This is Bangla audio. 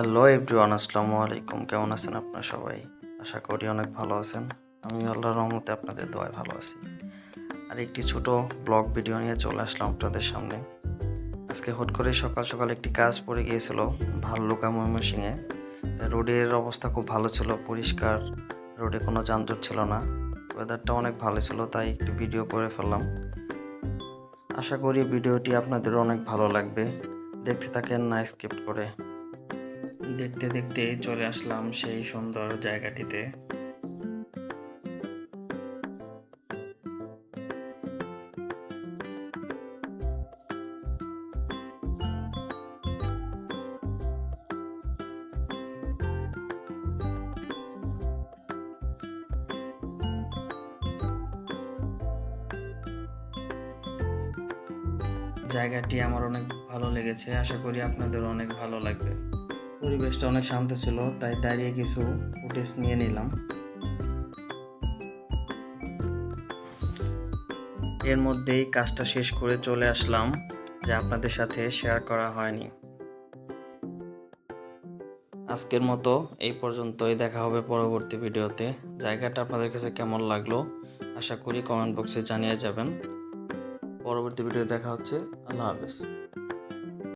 হ্যালো এভরিওয়ান, আসসালামু আলাইকুম। কেমন আছেন আপনারা সবাই? আশা করি অনেক ভালো আছেন। আমি আল্লাহর রহমতে আপনাদের দোয়ায় ভালো আছি। আর একটি ছোট ব্লগ ভিডিও নিয়ে চলে আসলাম আপনাদের সামনে। আজকে হুট করে সকাল সকাল একটি কাজ পড়ে গিয়েছিল ভাল্লুকা ময়মনসিংহে। রোডের অবস্থা খুব ভালো ছিল, পরিষ্কার, রোডে কোনো যানজট ছিল না, ওয়েদারটা অনেক ভালো ছিল, তাই একটি ভিডিও করে ফেললাম। আশা করি ভিডিওটি আপনাদের অনেক ভালো লাগবে। দেখতে থাকেন, না স্কিপ করে। দেখতে দেখতে চলে আসলাম সেই সুন্দর জায়গাটিতে। জায়গাটি আমার অনেক ভালো লেগেছে, আশা করি আপনাদের অনেক ভালো লাগবে। পরিবেশটা অনেক শান্ত ছিল, তাই দাঁড়িয়ে কিছু ফুটেজ নিয়ে নিলাম। এর মধ্যেই কাজটা শেষ করে চলে আসলাম, যা আপনাদের সাথে শেয়ার করা হয়নি। আজকের মতো এই পর্যন্তই, দেখা হবে পরবর্তী ভিডিওতে। জায়গাটা আপনাদের কাছে কেমন লাগলো আশা করি কমেন্ট বক্সে জানিয়ে যাবেন। পরবর্তী ভিডিও দেখা হচ্ছে। আল্লাহ হাফেজ।